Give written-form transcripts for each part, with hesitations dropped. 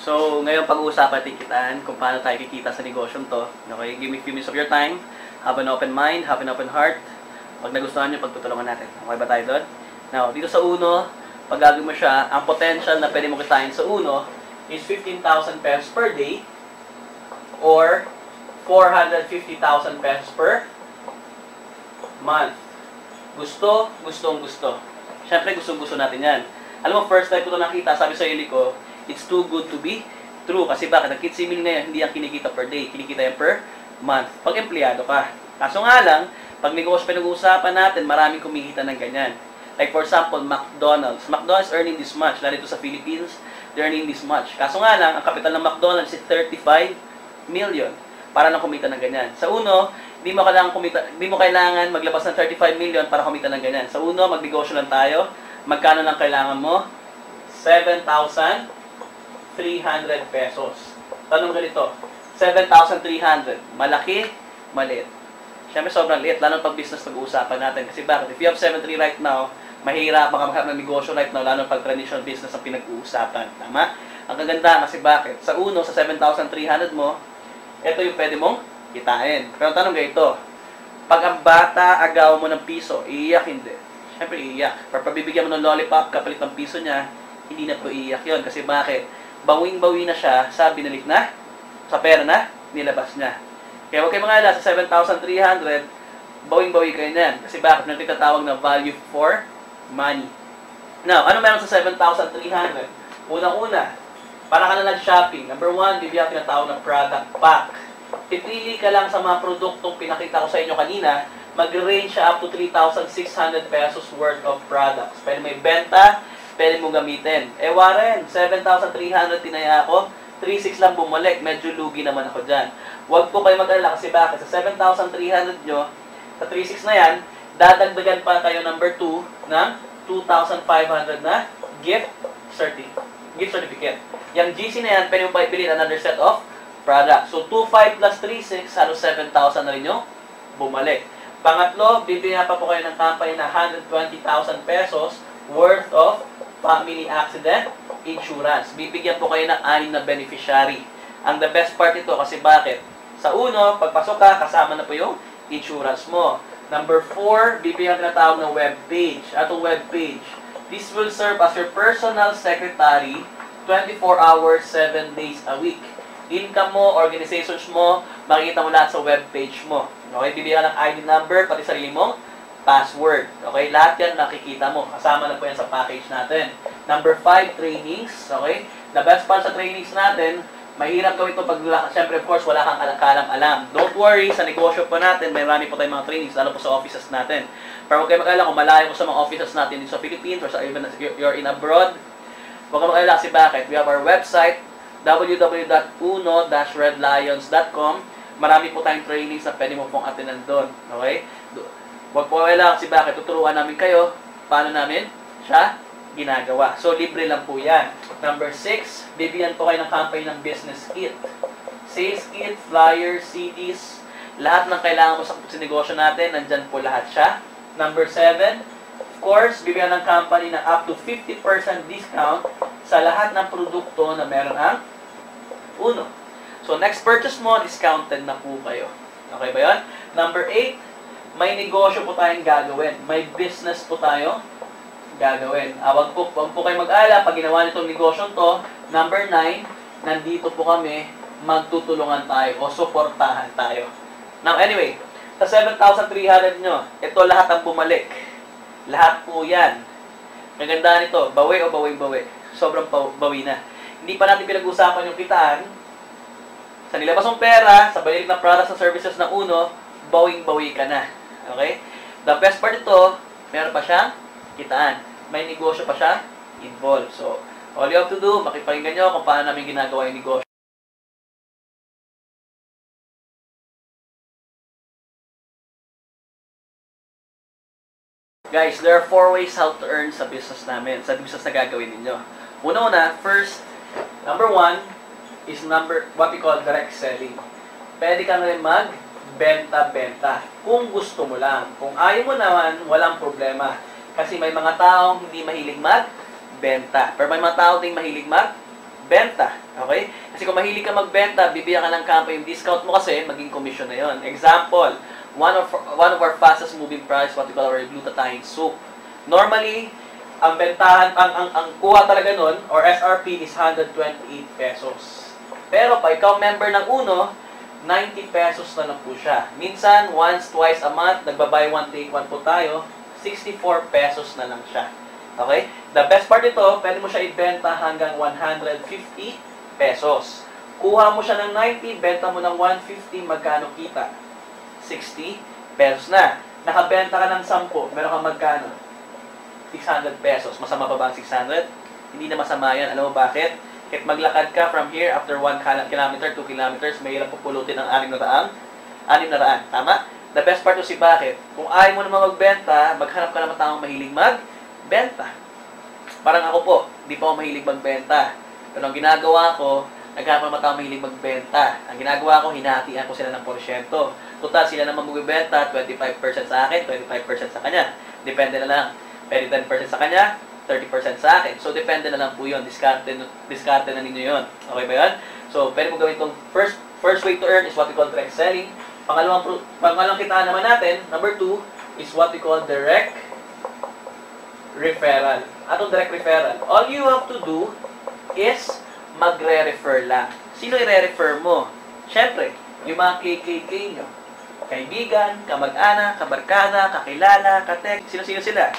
So, ngayon pag-uusapan natin kitaan kung paano tayo kikita sa negosyong to. Okay, give me a few minutes of your time. Have an open mind, have an open heart. Pag nagustuhan nyo, pagtutulungan natin. Okay ba tayo doon? Now, dito sa Uno, pag gagawin mo siya, ang potential na pwede mo kitain sa Uno is 15,000 pesos per day or 450,000 pesos per month. Gusto. Siyempre, gusto natin yan. Alam mo, first time ko ito nakita, sabi sa ili ko, it's too good to be true. Kasi bakit? Ang kitsimil na yan, hindi yan kinikita per day. Kinikita yan per month. Pag empleyado ka. Kaso nga lang, pag negosyo pinag-uusapan natin, maraming kumikita ng ganyan. Like for example, McDonald's. McDonald's earning this much. Lalo dito sa Philippines, they're earning this much. Kaso nga lang, ang kapital ng McDonald's is 35 million. Para lang kumita ng ganyan. Sa Uno, hindi mo kailangan maglabas ng 35 million para kumita ng ganyan. Sa Uno, magnegosyo lang tayo. Magkano lang kailangan mo? 7,300 pesos. Tanong ganito, 7,300. Malaki? Maliit? Siyempre sobrang liit, lalo pag business pag-uusapan natin. Kasi bakit? If you have 7,300 right now, mahirap ka maghanap ng negosyo right now, lalo pag traditional business ang pinag-uusapan. Tama? Ang kaganda kasi bakit? Sa Uno, sa 7,300 mo, ito yung pwede mong kitain. Pero tanong ganito, pag ang bata agaw mo ng piso, iiyak hindi? Siyempre iiyak. Pero pabibigyan mo ng lollipop, kapalit ng piso niya, hindi na po iiyak yun. Kasi bakit? Bawing-bawi na siya sa binalik na, sa pera na nilabas niya. Kaya huwag kayo mga sa 7,300, bawing-bawi kayo na yan. Kasi bakit? May tinatawag na value for money. Now, ano meron sa 7,300? Unang-una, para ka na nag-shopping. Number 1, bibigyan tinatawag ng product pack. Pipili ka lang sa mga produktong pinakita ko sa inyo kanina, mag-range siya up to 3,600 pesos worth of products. Pwede may benta, pwede mo gamitin. Warren, 7,300 tinaya ako, 3,600 lang bumalik. Medyo lugi naman ako dyan. Huwag po kayo mag-alala kasi bakit? Sa 7,300 nyo, sa 3,600 na yan, dadagdagan pa kayo number 2 ng 2,500 na gift certificate. Yung GC na yan, pwede mo pa ibili another set of products. So, 2,500 plus 3,600, halos 7,000 na rin yung bumalik. Pangatlo, bibigyan pa po kayo ng company na 120,000 pesos worth of family accident insurance. Bibigyan po kayo ng 6 na beneficiary. Ang the best part ito kasi bakit? Sa Uno, pagpasok ka, kasama na po yung insurance mo. Number 4, bibigyan na tawag ng web page. Atong web page. This will serve as your personal secretary 24 hours, 7 days a week. Income mo, organizations mo, makikita mo lahat sa web page mo. Okay, bibigyan ng ID number, pati sarili mong password. Okay, lahat yan nakikita mo. Kasama na po yan sa package natin. Number 5, trainings. Okay, the best part sa trainings natin, mahirap gawin ito pag, siyempre of course, wala kang alam. Don't worry, sa negosyo po natin, may marami po tayong mga trainings, lalo po sa offices natin. Pero huwag kayo mag-alala kung malayo po sa mga offices natin dito sa Philippines or sa even you're in abroad. Huwag kayo mag-alala kasi bakit? We have our website, www.uno-redlions.com. Marami po tayong trainings na pwede mo pong attendan doon. Okay? Huwag po mag-alala kasi bakit? Tuturuan namin kayo paano namin siya ginagawa. So, libre lang po yan. Number 6, bibigyan po kayo ng company ng business kit. Sales kit, flyers, CDs, lahat ng kailangan mo sa negosyo natin, nandyan po lahat siya. Number 7, of course, bibigyan ng company ng up to 50% discount sa lahat ng produkto na meron ang Uno. So, next purchase mo, discounted na po kayo. Okay ba yun? Number 8, may negosyo po tayong gagawin. May business po tayo gagawin. Wag po kayo mag-ala pag ginawa nitong negosyo to. Number 9, nandito po kami, magtutulungan tayo o suportahan tayo. Now, anyway, sa 7,300 nyo, ito lahat ang bumalik. Lahat po yan. Maganda nito, bawi o bawi-bawi. Sobrang bawi na. Hindi pa natin pinag-usapan yung kitaan. Sa nilabas mong pera, sa balik ng products and services ng Uno, bawing-bawi ka na. Okay? The best part ito, meron pa siyang kitaan. May negosyo pa siya involved. So, all you have to do, makipakinggan nyo kung paano namin ginagawa yung negosyo. Guys, there are 4 ways how to earn sa business namin, sa business na gagawin ninyo. Una-una, first, number 1 is what we call direct selling. Pwede ka na rin magbenta-benta kung gusto mo lang. Kung ayaw mo naman, walang problema. Kasi may mga taong hindi mahilig magbenta. Pero may mga taong din mahilig magbenta. Okay? Kasi kung mahilig ka magbenta, bibigyan ka ng company. Yung discount mo kasi, maging commission na yon. Example, one of our fastest moving price, what we call our glutathione soup. Normally, ang bentahan, ang kuha talaga nun, or SRP is 128 pesos. Pero pa ikaw member ng Uno, 90 pesos na lang po siya. Minsan, once, twice a month, nagbabuy one take one po tayo, 64 pesos na lang siya. Okay? The best part ito, pwede mo siya ibenta hanggang 150 pesos. Kuha mo siya ng 90, benta mo ng 150, magkano kita? 60 pesos na. Nakabenta ka ng 10, meron kang magkano? 600 pesos. Masama pa ba ang 600? Hindi na masama yan. Alam mo bakit? Kahit maglakad ka from here, after 1 kilometer, 2 kilometers, mahirap pupulutin ang 600. Tama? The best part si bakit? Kung ayaw mo naman magbenta, maghanap ka naman taong mahilig magbenta. Parang ako po, hindi pa ako mahilig magbenta. Pero ang ginagawa ko, naghanap naman taong mahilig magbenta. Ang ginagawa ko, hinahatian ko sila ng porsyento. Total, sila naman magbenta, 25% sa akin, 25% sa kanya. Depende na lang. Pwede 10% sa kanya, 30% sa akin. So, depende na lang po yun. Diskarte na ninyo yun. Okay ba yun? So, pwede mo gawin itong first way to earn is what we call direct selling. Pangalawang kitaan naman natin, number 2, is what we call direct referral. Atong direct referral. All you have to do is magre-refer lang. Sino i-refer mo? Siyempre, yung mga KKK nyo. Kaibigan, kamag-anak, kabarkada, kakilala, katek, sino-sino sila?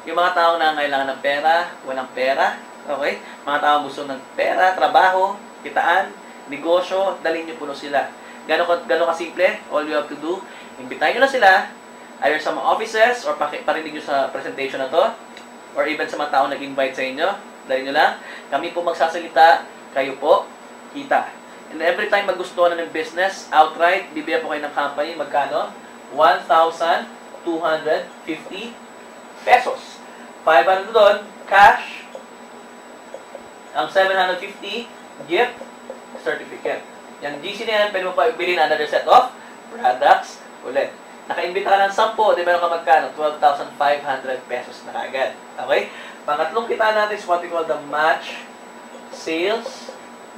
Yung mga taong nangangailangan ng pera, walang pera, okay? Mga taong gusto ng pera, trabaho, kitaan, negosyo, dalhin nyo puno sila. Gano'n kasimple, all you have to do, imbitahin nyo na sila, either sa mga offices, or parinig nyo sa presentation na to, or even sa mga taong nag-invite sa inyo, dalhin nyo lang. Kami po magsasalita, kayo po, kita. And every time magustuhan na ng business, outright, bibigyan po kayo ng company, magkano? 1,250 pesos. 500 doon, cash. Ang 750, gift certificate. Yung GC na yan, pwede mo pa bilhin another set of products ulit. Naka-invita ka ng 10, di meron ka magkano? 12,500 pesos na agad. Okay? Pangatlong kita natin is what we call the match sales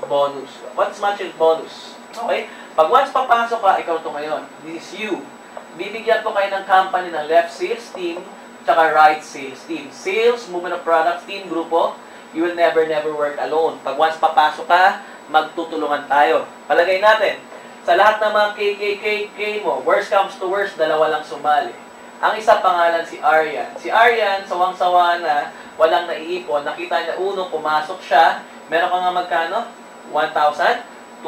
bonus. What's match sales bonus? Okay? Pag once papasok ka, ikaw ito ngayon. This is you. Bibigyan po kayo ng company ng left sales team tsaka right sales team. Sales, movement of products, team, grupo, you will never work alone. Pag once papasok ka, magtutulungan tayo. Palagay natin, sa lahat ng mga KKK mo, worst comes to worst, dalawa lang sumali. Ang isa pangalan si Aryan. Si Aryan, sawang-sawa na, walang naiipon. Nakita niya Uno, pumasok siya, meron ka nga magkano? 1,250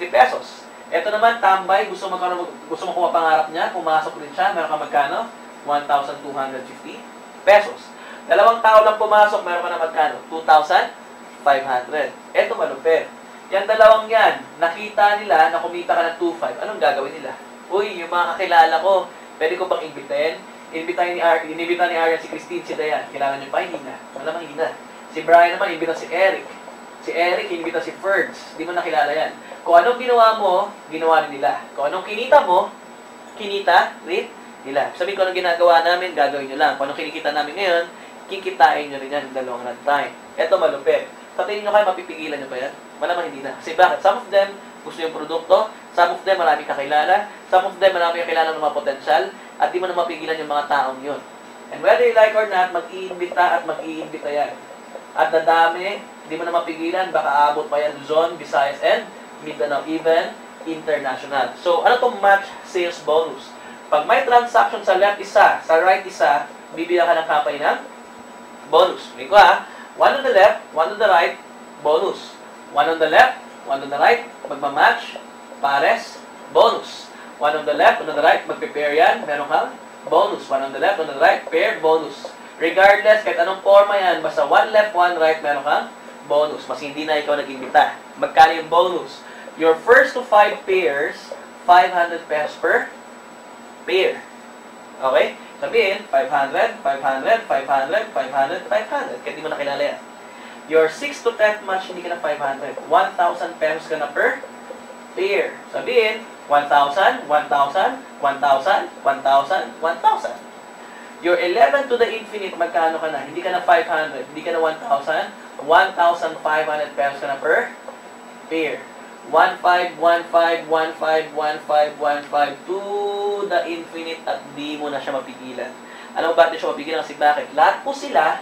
pesos. Ito naman, tambay, gusto makuha pangarap niya, pumasok din siya, meron ka magkano? 1,250 pesos. Dalawang tao lang pumasok, meron ka na magkano? 2,500. Ito malupit. Yan dalawang yan, nakita nila na kumita ka ng 2,500. Anong gagawin nila? Uy, yung mga kakilala ko, pwede ko bang imbitahin? Inibitahin ni Aryan si Christine, si Dayan. Kailangan nyo pa? Hindi na. Malamang hindi na. Si Brian naman, imbita si Eric. Si Eric, imbita si Ferds. Hindi mo nakilala yan. Kung anong ginawa mo, ginawa rin nila. Kung anong kinita mo, kinita rin nila. Sabihin ko, anong ginagawa namin, gagawin nyo lang. Kung anong kinikita namin ngayon, kikitain nyo rin yan in the long run time. Ito malupit. Sa tingin nyo kayo, mapipigilan nyo ba yan? Malamang hindi na. Kasi bakit? Some of them gusto yung produkto, some of them marami kakilala, some of them marami kakilala ng mga potensyal, at di mo na mapigilan yung mga taong yun. And whether you like or not, mag-iimbita at mag-iimbita yan. At dadami, di mo na mapigilan, baka abot pa yan Luzon, Visayas, and Mindanao, even international. So, ano itong match sales bonus? Pag may transaction sa left isa, sa right isa, bibigyan ka ng company ng bonus. Ngayon ko one on the left, one on the right, bonus. One on the left, one on the right, magmamatch, pares, bonus. One on the left, one on the right, magpe-pair yan, meron kang bonus. One on the left, one on the right, pair, bonus. Regardless, kahit anong forma yan, basta one left, one right, meron kang bonus. Mas hindi na ikaw nag-imbita. Magkano yung bonus? Your first to 5 pairs, 500 pesos per pair. Okay? Sabihin, 500, 500, 500, 500, 500. Kahit di mo nakilala yan. Your 6 to 10th match, hindi ka na 500. 1,000 pesos ka na per pair. Sabihin, 1,000, 1,000, 1,000, 1,000, 1,000. Your 11 to the infinite, magkano ka na? Hindi ka na 500, hindi ka na 1,000, 1,500 pesos na per pair. 1,500, 1,500, 1,500, 1,500, 1,500 to the infinite at di mo na siya mapigilan. Alam mo ba siya mapigilan? Kasi bakit? Lahat po sila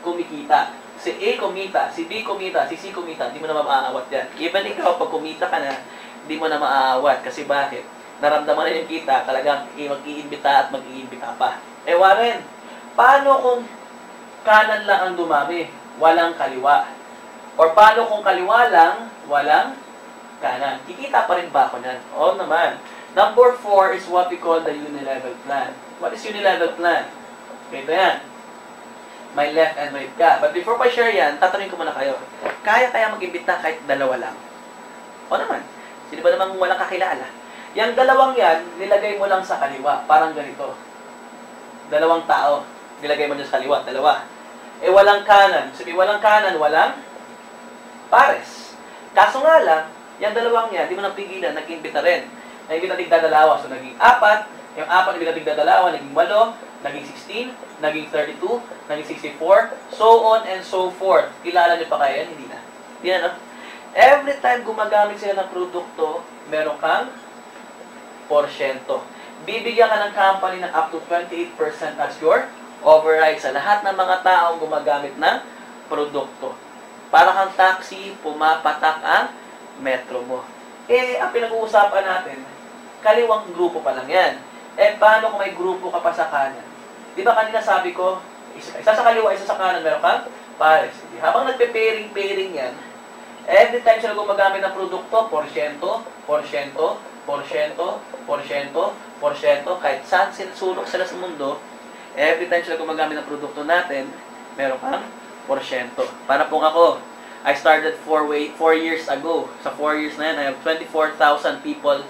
kumikita. Si A kumita, si B kumita, si C kumita, di mo na maaawat yan. Even ikaw, pag kumita ka na, di mo na maaawat. Kasi bakit? Naramdaman na yung kita, talagang mag-iimbita at mag-iimbita pa. Eh Warren, paano kung kanan lang ang dumami, walang kaliwa? Or paano kung kaliwa lang, walang kanan? Kikita pa rin ba ako niyan? Oo naman. Number 4 is what we call the unilevel plan. What is unilevel plan? Ito yan. May left and right ka. But before pa share yan, tatanungin ko muna kayo. Kaya mag-imbita kahit dalawa lang? O naman. Sino ba namang walang kakilala? Yung dalawang yan, nilagay mo lang sa kaliwa. Parang ganito. Dalawang tao. Nilagay mo dyan sa kaliwa. Dalawa. Eh, walang kanan. Sabi, walang kanan, walang pares. Kaso nga lang, yung dalawang yan, di mo napigilan, nag-imbita rin. Nag-imbita tigdadalawa. So, naging 4. Yung 4, nag-imbita tigdadalawa, naging 8, naging 16, naging 32, naging 64, so on and so forth. Kilala niyo pa kaya yan? Hindi na. Hindi na, no? Every time gumagamit sila ng produkto, meron kang porsyento. Bibigyan ka ng company ng up to 28% as your override sa lahat ng mga taong gumagamit ng produkto. Para kang taxi, pumapatak ang metro mo. Eh, ang pinag-uusapan natin, kaliwang grupo pa lang yan. Eh, paano kung may grupo ka pa sa kanan? Di ba kanina sabi ko, isa sa kaliwa, isa sa kanan, meron kang pares. Habang nagpe-pairing yan, every time sila gumagamit ng produkto, porsyento, porsyento, porsyento, porsyento, porsyento, kahit saan sulok sila sa mundo, every time sila gumagamit ng produkto natin, meron kang porsyento. Para pong ako, I started 4 years ago. Sa 4 years na yan, I have 24,000 people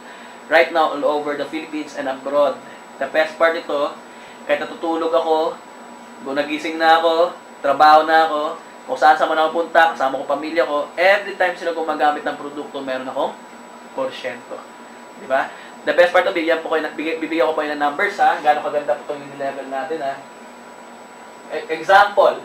right now all over the Philippines and abroad. The best part ito, kahit natutulog ako, nagising na ako, trabaho na ako, kung saan man ako punta, kasama ko pamilya ko, every time sila gumagamit ng produkto, meron akong porsyento. Di ba? The best part, bibigyan ko po kayo ng numbers, ha? Gano'ng kaganda po itong level natin, ha? Example,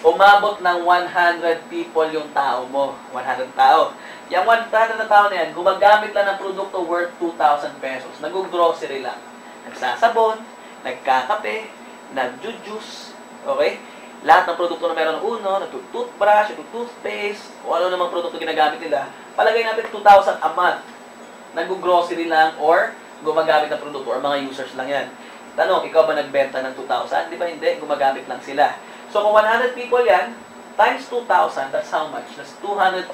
umabot ng 100 people yung tao mo. 100 tao. Yung 100 na tao na yan, gumagamit lang ng produkto worth 2,000 pesos. Nag-grocery lang. Nagsasabon, nagkakape, nag-juice, okay? Lahat ng produkto na meron uno, nag-toothbrush, nag-toothpaste, o ano namang produkto ginagamit nila, palagay natin 2,000 a month. Nag-grocery lang or gumagamit ng produkto or mga users lang yan. Tanong, ikaw ba nagbenta ng 2,000? Di ba hindi? Gumagamit lang sila. So kung 100 people yan, times 2,000, that's how much? That's 200,000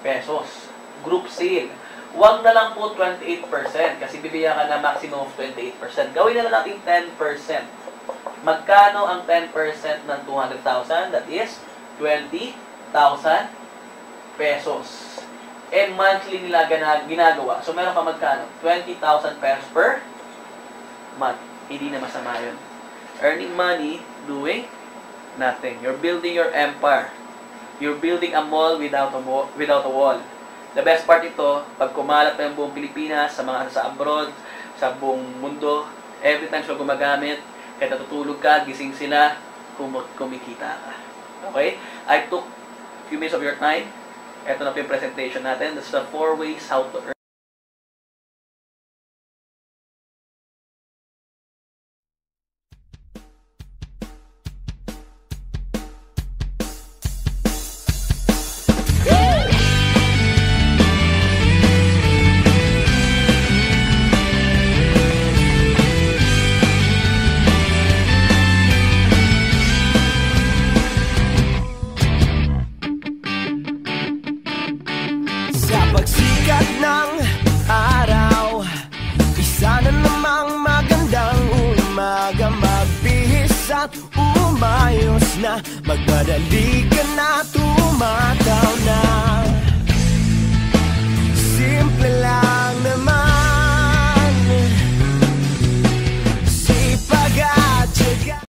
pesos. Group sale. Huwag na lang po 28% kasi bibigyan ka na maximum of 28%. Gawin na lang natin 10%. Magkano ang 10% ng 200,000? That is 20,000 pesos. And monthly nila ginagawa. So meron ka magkano? 20,000 pesos per month. Hindi na masama yun. Earning money, doing nothing. You're building your empire. You're building a mall without a wall. The best part ito, pag kumalat pa yung buong Pilipinas, sa mga sa abroad, sa buong mundo, every time sila gumagamit, kahit natutulog ka, gising sila, kumikita ka. Okay? I took a few minutes of your time. Ito na po yung presentation natin. This is the 4 ways how to earn. Pagsikat ng araw, isa na namang magandang umaga. Magbihis at umayos na, magmadali ka na